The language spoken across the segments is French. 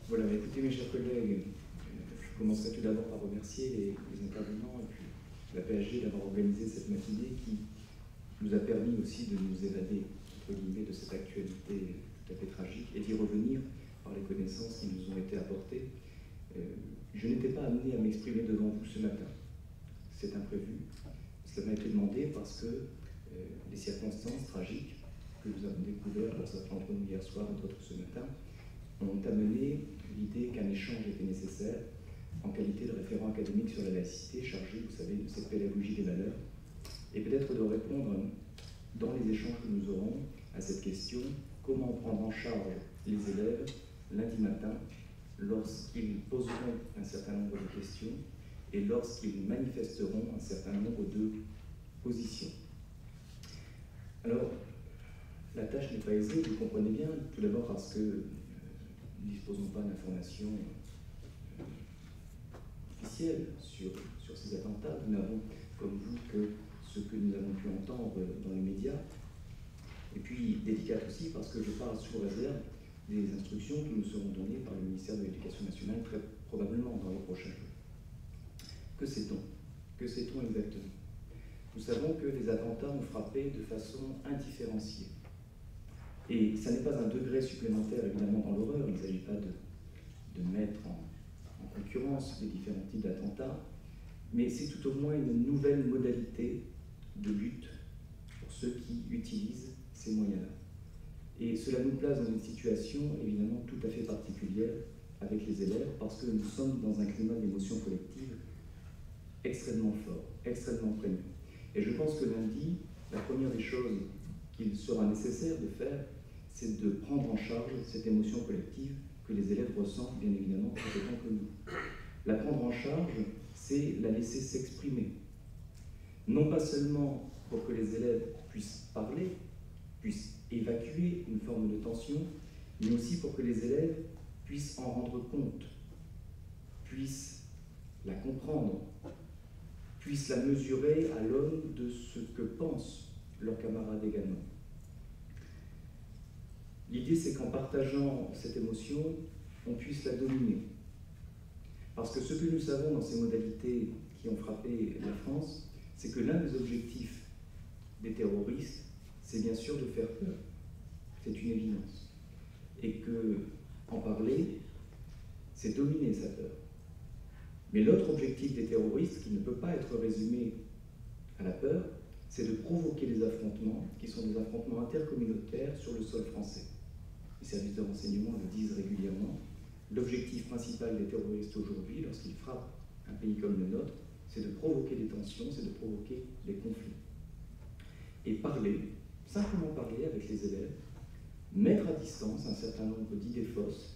Voilà, écoutez mes chers collègues, je commencerai tout d'abord par remercier les intervenants et puis la PSG d'avoir organisé cette matinée qui nous a permis aussi de nous évader, entre guillemets, de cette actualité tout à fait tragique et d'y revenir par les connaissances qui nous ont été apportées. Je n'étais pas amené à m'exprimer devant vous ce matin. C'est imprévu. Cela m'a été demandé parce que les circonstances tragiques que nous avons découvertes pour certains d'entre nous hier soir et d'autres ce matin ont amené l'idée qu'un échange était nécessaire en qualité de référent académique sur la laïcité, chargé, vous savez, de cette pédagogie des valeurs, et peut-être de répondre dans les échanges que nous aurons à cette question: comment prendre en charge les élèves lundi matin lorsqu'ils poseront un certain nombre de questions et lorsqu'ils manifesteront un certain nombre de positions. Alors, la tâche n'est pas aisée, vous comprenez bien, tout d'abord parce que nous ne disposons pas d'informations officielles sur ces attentats. Nous n'avons, comme vous, que ce que nous avons pu entendre dans les médias. Et puis, délicate aussi parce que je parle sous réserve des instructions qui nous seront données par le ministère de l'Éducation nationale, très probablement dans les prochains jours. Que sait-on? Que sait-on exactement? Nous savons que les attentats ont frappé de façon indifférenciée. Et ça n'est pas un degré supplémentaire, évidemment, dans l'horreur. Il ne s'agit pas de mettre en concurrence les différents types d'attentats, mais c'est tout au moins une nouvelle modalité de lutte pour ceux qui utilisent ces moyens-là. Et cela nous place dans une situation, évidemment, tout à fait particulière avec les élèves, parce que nous sommes dans un climat d'émotion collective extrêmement fort, extrêmement prégnant. Et je pense que lundi, la première des choses qu'il sera nécessaire de faire, c'est de prendre en charge cette émotion collective que les élèves ressentent, bien évidemment, tout autant que nous. La prendre en charge, c'est la laisser s'exprimer. Non pas seulement pour que les élèves puissent parler, puissent évacuer une forme de tension, mais aussi pour que les élèves puissent en rendre compte, puissent la comprendre, puissent la mesurer à l'aune de ce que pensent leurs camarades également. L'idée, c'est qu'en partageant cette émotion, on puisse la dominer. Parce que ce que nous savons dans ces modalités qui ont frappé la France, c'est que l'un des objectifs des terroristes, c'est bien sûr de faire peur. C'est une évidence. Et que en parler, c'est dominer sa peur. Mais l'autre objectif des terroristes, qui ne peut pas être résumé à la peur, c'est de provoquer des affrontements qui sont des affrontements intercommunautaires sur le sol français. Les services de renseignement le disent régulièrement. L'objectif principal des terroristes aujourd'hui, lorsqu'ils frappent un pays comme le nôtre, c'est de provoquer des tensions, c'est de provoquer des conflits. Et parler, simplement parler avec les élèves, mettre à distance un certain nombre d'idées fausses,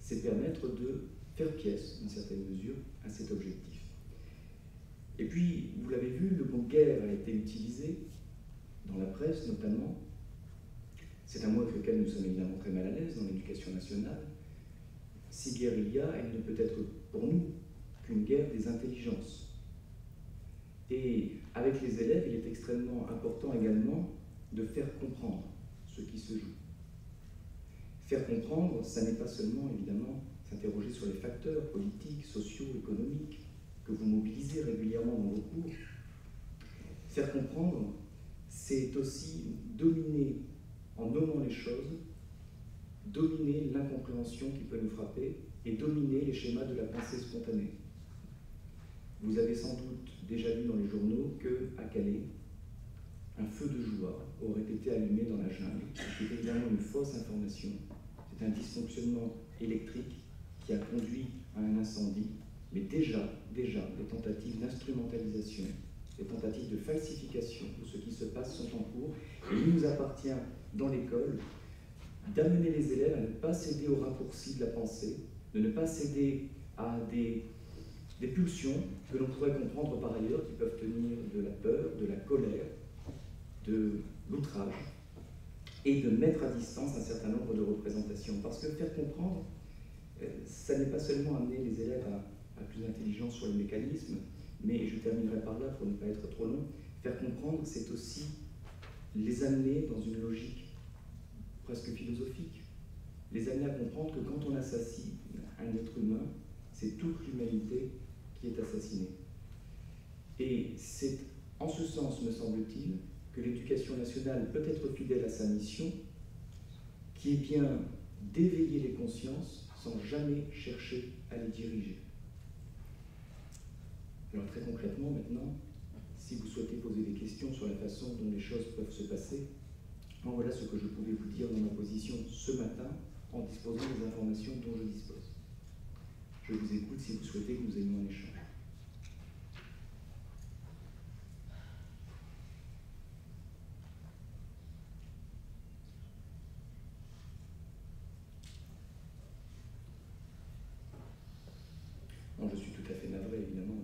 c'est permettre de faire pièce, d'une certaine mesure, à cet objectif. Et puis, vous l'avez vu, le mot guerre a été utilisé dans la presse notamment. C'est un mot avec lequel nous sommes évidemment très mal à l'aise dans l'éducation nationale. Si guerre il y a, elle ne peut être pour nous qu'une guerre des intelligences. Et avec les élèves, il est extrêmement important également de faire comprendre ce qui se joue. Faire comprendre, ça n'est pas seulement évidemment s'interroger sur les facteurs politiques, sociaux, économiques que vous mobilisez régulièrement dans vos cours. Faire comprendre, c'est aussi dominer, en nommant les choses, dominer l'incompréhension qui peut nous frapper et dominer les schémas de la pensée spontanée. Vous avez sans doute déjà lu dans les journaux qu'à Calais, un feu de joie aurait été allumé dans la jungle. C'est évidemment une fausse information. C'est un dysfonctionnement électrique qui a conduit à un incendie, mais déjà, des tentatives d'instrumentalisation, des tentatives de falsification de ce qui se passe sont en cours, et il nous appartient, dans l'école, d'amener les élèves à ne pas céder aux raccourcis de la pensée, de ne pas céder à des pulsions que l'on pourrait comprendre par ailleurs, qui peuvent tenir de la peur, de la colère, de l'outrage, et de mettre à distance un certain nombre de représentations. Parce que faire comprendre, ça n'est pas seulement amener les élèves à plus d'intelligence sur le mécanisme, mais je terminerai par là pour ne pas être trop long, faire comprendre, c'est aussi les amener dans une logique presque philosophique, les amener à comprendre que quand on assassine un être humain, c'est toute l'humanité qui est assassinée. Et c'est en ce sens, me semble-t-il, que l'éducation nationale peut être fidèle à sa mission, qui est bien d'éveiller les consciences sans jamais chercher à les diriger. Alors très concrètement maintenant, si vous souhaitez poser des questions sur la façon dont les choses peuvent se passer, voilà ce que je pouvais vous dire dans ma position ce matin en disposant des informations dont je dispose. Je vous écoute si vous souhaitez que nous ayons un échange. Bon, je suis tout à fait navré, évidemment,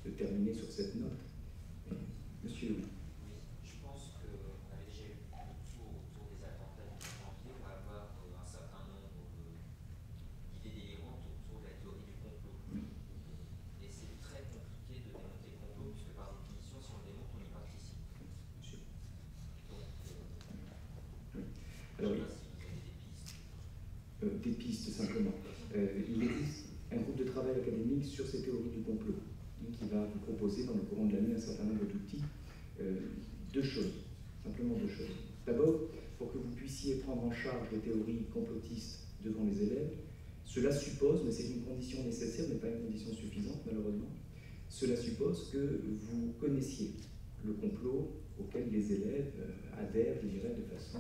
de terminer sur cette note. Monsieur, oui. Je pense qu'on avait déjà eu le tour autour des attentats du janvier. On va avoir un certain nombre d'idées délirantes autour de la théorie du complot. Et c'est très compliqué de démonter le complot, puisque par définition, si on le démonte, on y participe. Monsieur. Donc, Oui. Alors, je ne sais pas si vous avez des pistes. Des pistes, simplement. Il existe un groupe de travail académique sur ces théories du complot, qui va vous proposer dans le courant de l'année un certain nombre d'outils. Deux choses, simplement deux choses. D'abord, pour que vous puissiez prendre en charge les théories complotistes devant les élèves, cela suppose, mais c'est une condition nécessaire, mais pas une condition suffisante malheureusement, cela suppose que vous connaissiez le complot auquel les élèves adhèrent, je dirais, de façon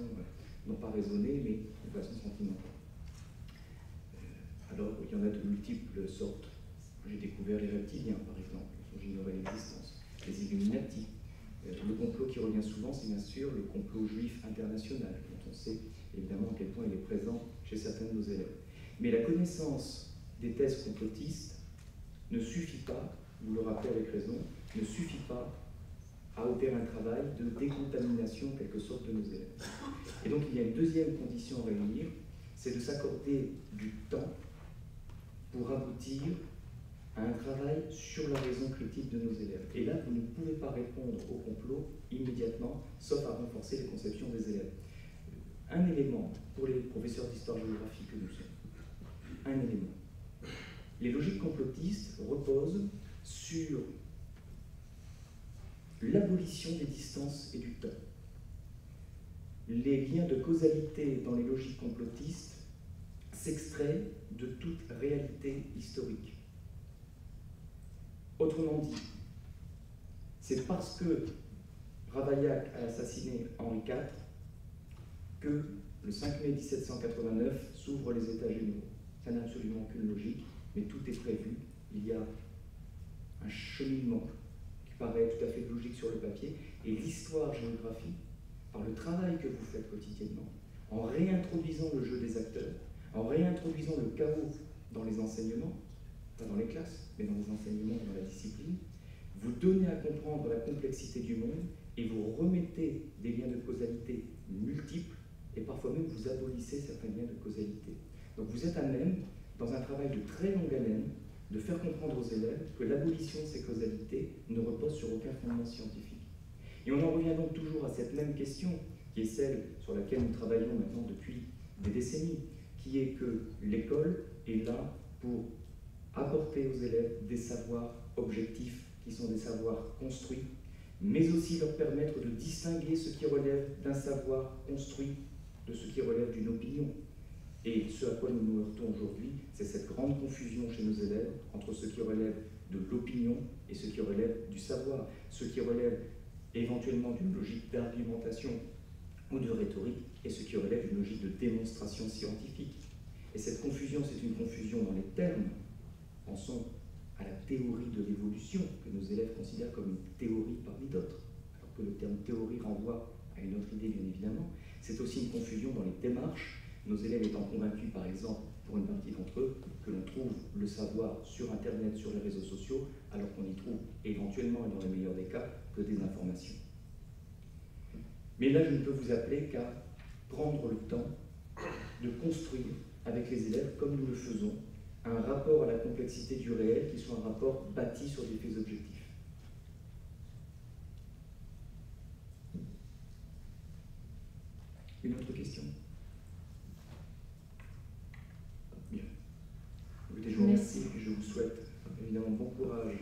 non pas raisonnée, mais de façon sentimentale. Alors, il y en a de multiples sortes. J'ai découvert les reptiliens, par exemple, dont j'ignorais l'existence, les Illuminati. Le complot qui revient souvent, c'est bien sûr le complot juif international, dont on sait évidemment à quel point il est présent chez certains de nos élèves. Mais la connaissance des thèses complotistes ne suffit pas, vous le rappelez avec raison, ne suffit pas à opérer un travail de décontamination, en quelque sorte, de nos élèves. Et donc, il y a une deuxième condition à réunir, c'est de s'accorder du temps pour aboutir à un travail sur la raison critique de nos élèves. Et là, vous ne pouvez pas répondre au complot immédiatement, sauf à renforcer les conceptions des élèves. Un élément pour les professeurs d'histoire-géographie que nous sommes, un élément. Les logiques complotistes reposent sur l'abolition des distances et du temps. Les liens de causalité dans les logiques complotistes s'extraient de toute réalité historique. Autrement dit, c'est parce que Ravaillac a assassiné Henri IV que le 5 mai 1789 s'ouvrent les États généraux. Ça n'a absolument aucune logique, mais tout est prévu. Il y a un cheminement qui paraît tout à fait logique sur le papier, et l'histoire-géographie, par le travail que vous faites quotidiennement, en réintroduisant le jeu des acteurs, en réintroduisant le chaos dans les enseignements, pas dans les classes, mais dans les enseignements et dans la discipline, vous donnez à comprendre la complexité du monde et vous remettez des liens de causalité multiples et parfois même vous abolissez certains liens de causalité. Donc vous êtes à même, dans un travail de très longue haleine, de faire comprendre aux élèves que l'abolition de ces causalités ne repose sur aucun fondement scientifique. Et on en revient donc toujours à cette même question, qui est celle sur laquelle nous travaillons maintenant depuis des décennies, qui est que l'école est là pour apporter aux élèves des savoirs objectifs, qui sont des savoirs construits, mais aussi leur permettre de distinguer ce qui relève d'un savoir construit de ce qui relève d'une opinion. Et ce à quoi nous nous heurtons aujourd'hui, c'est cette grande confusion chez nos élèves entre ce qui relève de l'opinion et ce qui relève du savoir, ce qui relève éventuellement d'une logique d'argumentation ou de rhétorique et ce qui relève d'une logique de démonstration scientifique. Et cette confusion, c'est une confusion dans les termes. Pensons à la théorie de l'évolution, que nos élèves considèrent comme une théorie parmi d'autres, alors que le terme théorie renvoie à une autre idée, bien évidemment. C'est aussi une confusion dans les démarches, nos élèves étant convaincus, par exemple, pour une partie d'entre eux, que l'on trouve le savoir sur Internet, sur les réseaux sociaux, alors qu'on y trouve éventuellement, et dans le meilleur des cas, que des informations. Mais là, je ne peux vous appeler qu'à prendre le temps de construire avec les élèves, comme nous le faisons, un rapport à la complexité du réel qui soit un rapport bâti sur des faits objectifs. Une autre question? Bien. courage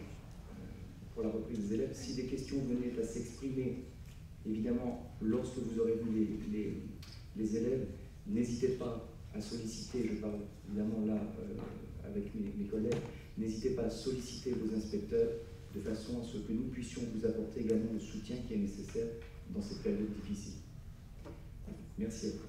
pour la reprise des élèves. Si des questions venaient à s'exprimer, évidemment, lorsque vous aurez vu les élèves, n'hésitez pas à solliciter, je parle évidemment là avec mes collègues, n'hésitez pas à solliciter vos inspecteurs de façon à ce que nous puissions vous apporter également le soutien qui est nécessaire dans cette période difficile. Merci à vous.